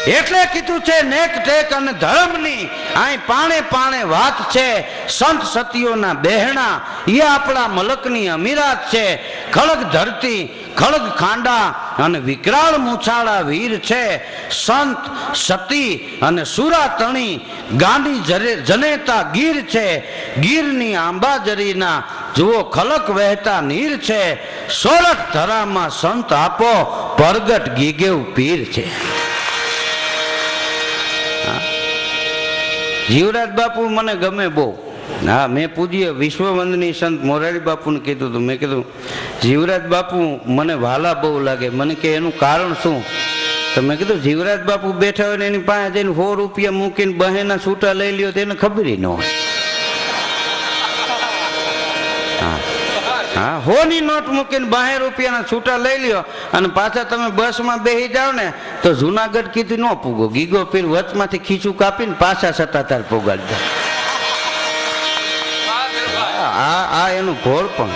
એટલે કીધું છે નેક ટેક અને ધર્મની અહીં પાણે પાણે વાત છે. સંત સતીઓના બહેણા એ આપણા મલકની અમીરાત છે. ખળગ ધરતી ખળગ ખાંડા અને વિકરાળ મૂછાળા વીર છે. સંત સતી અને સુરાતણી ગાંડી જનેતા ગીર છે. ગીરની આંબાજરીના જુઓ ખલક વહેતા નીર છે. સોરઠ ધરામાં સંત આપો પ્રગટ ગીગેવ પીર છે. જીવરાજ બાપુ મને ગમે બહુ. હા, મેં પૂજ્ય વિશ્વવંદની સંત મોરારી બાપુને કીધું હતું. મેં કીધું જીવરાજ બાપુ મને વાલા બહુ લાગે. મને કે એનું કારણ શું? તો મેં કીધું જીવરાજ બાપુ બેઠા હોય ને એની પાસે જઈને 100 રૂપિયા મૂકીને બહેના છૂટા લઈ લ્યો તો એને ખબર ન હોય. હા, 100 ની નોટ મૂકીને 2 રૂપિયાના છૂટા લઈ લ્યો અને પાછા તમે બસમાં બેસી જાઓ ને તો જુનાગઢ કીધું ન પૂગો. ગીગો પીર વચમાંથી ખીચું કાપીને પાછા સત્તાધાર પોગાડી દે. આ એનું ભોળ પણ.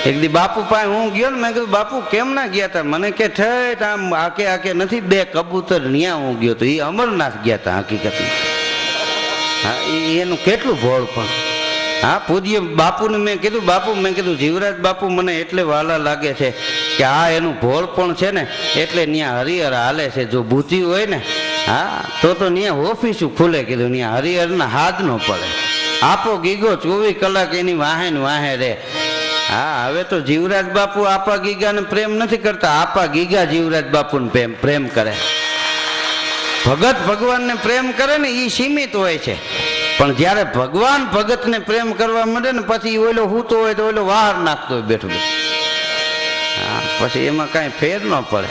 એક દી બાપુ પાસે હું ગયો ને, મેં કીધું બાપુ કેમ ના ગયા હતા? મને કે ઠેઠ આમ આકે આકે નથી 2 કબૂતર ન્યા હું ગયો તો. એ અમરનાથ ગયા હતા હકીકતમાં. હા, એનું કેટલું ભોળ પણ. હા, પૂજ્ય બાપુને મેં કીધું બાપુ, મેં કીધું જીવરાજ બાપુ મને એટલે વાલા લાગે છે કે આ એનું ભોળ પણ છે ને એટલે ત્યાં હરિહર હાલે છે. જો બુદ્ધિ હોય ને, હા, તો ત્યાં ઓફિસ ખુલે. કીધું ત્યાં હરિહરના હાથ ન પડે. આપો ગીગો 24 કલાક એની વાહે ને વાહે રે. હા, હવે તો જીવરાજ બાપુ આપા ગીગાને પ્રેમ નથી કરતા. આપા ગીગા જીવરાજ બાપુને પ્રેમ કરે. ભગત ભગવાનને પ્રેમ કરે ને એ સીમિત હોય છે, પણ જ્યારે ભગવાન ભગતને પ્રેમ કરવા માંડે ને પછી ઓલો હૂતો હોય તો ઓલો બહાર નાખતો હોય બેઠું બેઠું. હા, પછી એમાં કાંઈ ફેર ન પડે.